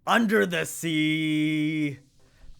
Under the sea.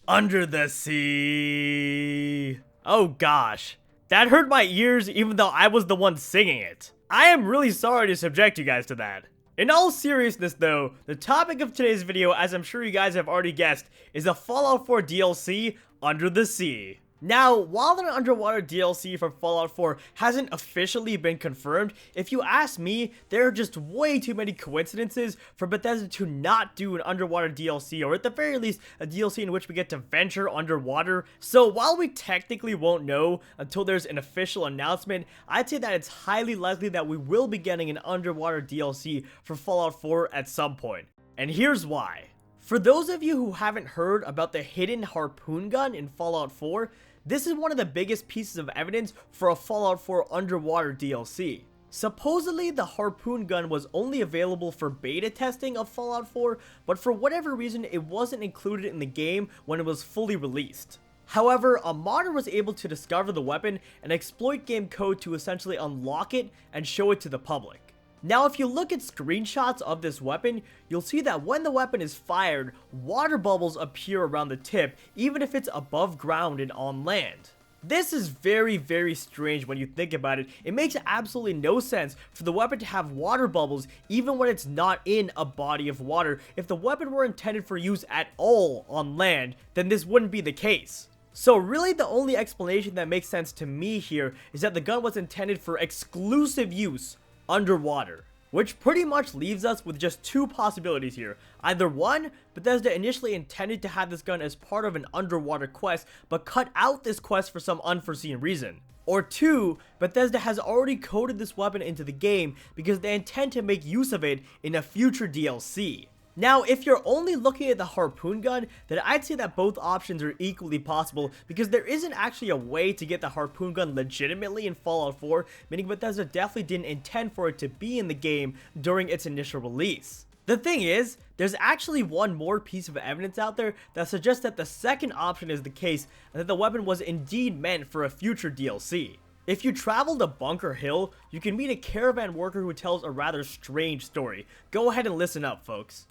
Under the sea. Oh gosh. That hurt my ears even though I was the one singing it. I am really sorry to subject you guys to that. In all seriousness though, the topic of today's video, as I'm sure you guys have already guessed, is a Fallout 4 DLC, Under the Sea. Now, while an underwater DLC for Fallout 4 hasn't officially been confirmed, if you ask me, there are just way too many coincidences for Bethesda to not do an underwater DLC, or at the very least, a DLC in which we get to venture underwater. So while we technically won't know until there's an official announcement, I'd say that it's highly likely that we will be getting an underwater DLC for Fallout 4 at some point. And here's why. For those of you who haven't heard about the hidden Harpoon gun in Fallout 4, this is one of the biggest pieces of evidence for a Fallout 4 underwater DLC. Supposedly, the Harpoon gun was only available for beta testing of Fallout 4, but for whatever reason, it wasn't included in the game when it was fully released. However, a modder was able to discover the weapon and exploit game code to essentially unlock it and show it to the public. Now, if you look at screenshots of this weapon, you'll see that when the weapon is fired, water bubbles appear around the tip, even if it's above ground and on land. This is very strange when you think about it. It makes absolutely no sense for the weapon to have water bubbles even when it's not in a body of water. If the weapon were intended for use at all on land, then this wouldn't be the case. So really the only explanation that makes sense to me here is that the gun was intended for exclusive use underwater, which pretty much leaves us with just two possibilities here. Either one, Bethesda initially intended to have this gun as part of an underwater quest, but cut out this quest for some unforeseen reason. Or two, Bethesda has already coded this weapon into the game because they intend to make use of it in a future DLC. Now, if you're only looking at the Harpoon gun, then I'd say that both options are equally possible because there isn't actually a way to get the Harpoon gun legitimately in Fallout 4, meaning Bethesda definitely didn't intend for it to be in the game during its initial release. The thing is, there's actually one more piece of evidence out there that suggests that the second option is the case and that the weapon was indeed meant for a future DLC. If you travel to Bunker Hill, you can meet a caravan worker who tells a rather strange story. Go ahead and listen up, folks.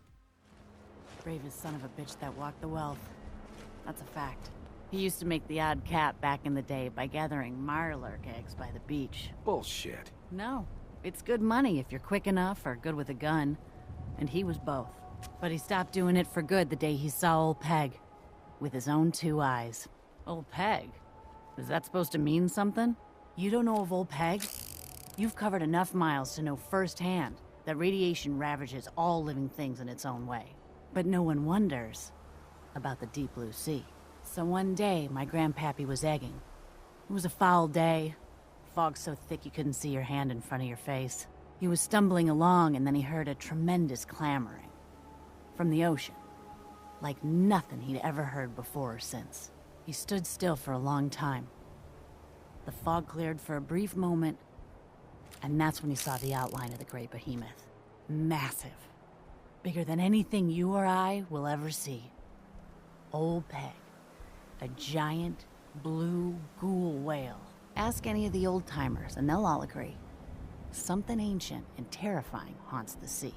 Bravest son of a bitch that walked the wealth. That's a fact. He used to make the odd cap back in the day by gathering mirelurk eggs by the beach. Bullshit. No, it's good money if you're quick enough or good with a gun. And he was both. But he stopped doing it for good the day he saw old Peg. With his own two eyes. Old Peg? Is that supposed to mean something? You don't know of old Peg? You've covered enough miles to know firsthand that radiation ravages all living things in its own way. But no one wonders about the deep blue sea. So one day, my grandpappy was egging. It was a foul day. Fog so thick you couldn't see your hand in front of your face. He was stumbling along and then he heard a tremendous clamoring. From the ocean. Like nothing he'd ever heard before or since. He stood still for a long time. The fog cleared for a brief moment, and that's when he saw the outline of the great behemoth. Massive. Bigger than anything you or I will ever see. Old Peg. A giant, blue ghoul whale. Ask any of the old-timers and they'll all agree. Something ancient and terrifying haunts the sea.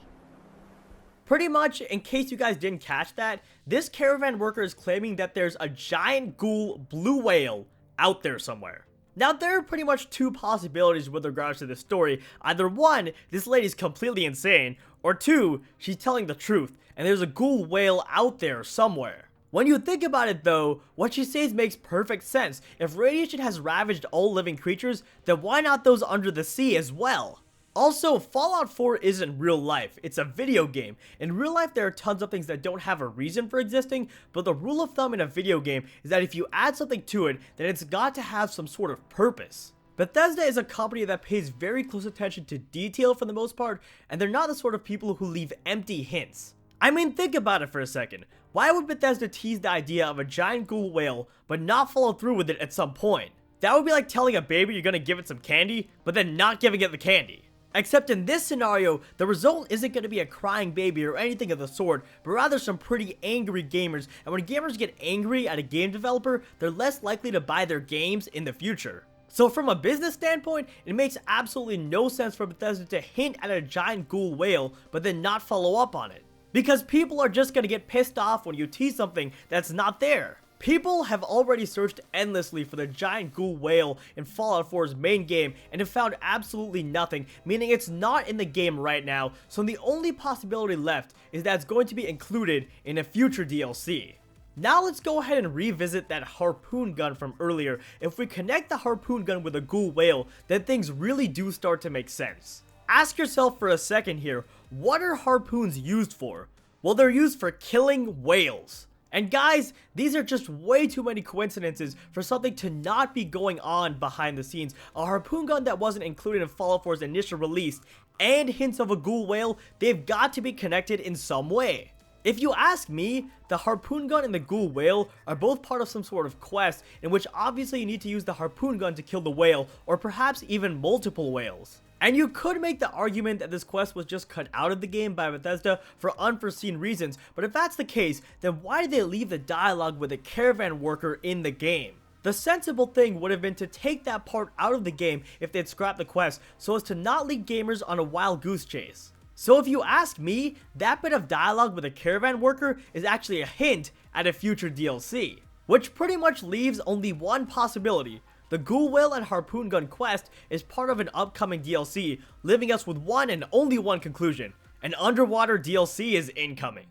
Pretty much, in case you guys didn't catch that, this caravan worker is claiming that there's a giant ghoul blue whale out there somewhere. Now, there are pretty much two possibilities with regards to this story. Either one, this lady's completely insane, or two, she's telling the truth, and there's a ghoul whale out there somewhere. When you think about it though, what she says makes perfect sense. If radiation has ravaged all living creatures, then why not those under the sea as well? Also, Fallout 4 isn't real life, it's a video game. In real life, there are tons of things that don't have a reason for existing, but the rule of thumb in a video game is that if you add something to it, then it's got to have some sort of purpose. Bethesda is a company that pays very close attention to detail for the most part, and they're not the sort of people who leave empty hints. I mean, think about it for a second. Why would Bethesda tease the idea of a giant ghoul whale, but not follow through with it at some point? That would be like telling a baby you're gonna give it some candy, but then not giving it the candy. Except in this scenario, the result isn't going to be a crying baby or anything of the sort, but rather some pretty angry gamers, and when gamers get angry at a game developer, they're less likely to buy their games in the future. So from a business standpoint, it makes absolutely no sense for Bethesda to hint at a giant ghoul whale, but then not follow up on it. Because people are just gonna get pissed off when you tease something that's not there. People have already searched endlessly for the giant ghoul whale in Fallout 4's main game and have found absolutely nothing, meaning it's not in the game right now, so the only possibility left is that it's going to be included in a future DLC. Now let's go ahead and revisit that harpoon gun from earlier. If we connect the harpoon gun with a ghoul whale, then things really do start to make sense. Ask yourself for a second here, what are harpoons used for? Well, they're used for killing whales. And guys, these are just way too many coincidences for something to not be going on behind the scenes. A harpoon gun that wasn't included in Fallout 4's initial release, and hints of a ghoul whale, they've got to be connected in some way. If you ask me, the harpoon gun and the ghoul whale are both part of some sort of quest in which obviously you need to use the harpoon gun to kill the whale, or perhaps even multiple whales. And you could make the argument that this quest was just cut out of the game by Bethesda for unforeseen reasons, but if that's the case, then why did they leave the dialogue with a caravan worker in the game? The sensible thing would have been to take that part out of the game if they'd scrapped the quest, so as to not lead gamers on a wild goose chase. So if you ask me, that bit of dialogue with a caravan worker is actually a hint at a future DLC, which pretty much leaves only one possibility. The Ghoul Whale and Harpoon Gun quest is part of an upcoming DLC, leaving us with one and only one conclusion: an underwater DLC is incoming.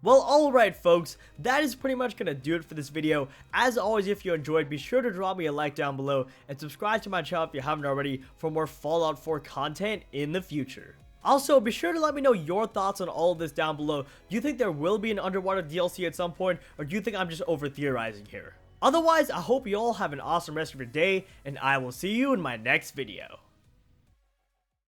Well, alright folks, that is pretty much gonna do it for this video. As always, if you enjoyed, be sure to drop me a like down below and subscribe to my channel if you haven't already for more Fallout 4 content in the future. Also, be sure to let me know your thoughts on all of this down below. Do you think there will be an underwater DLC at some point, or do you think I'm just over theorizing here? Otherwise, I hope you all have an awesome rest of your day, and I will see you in my next video.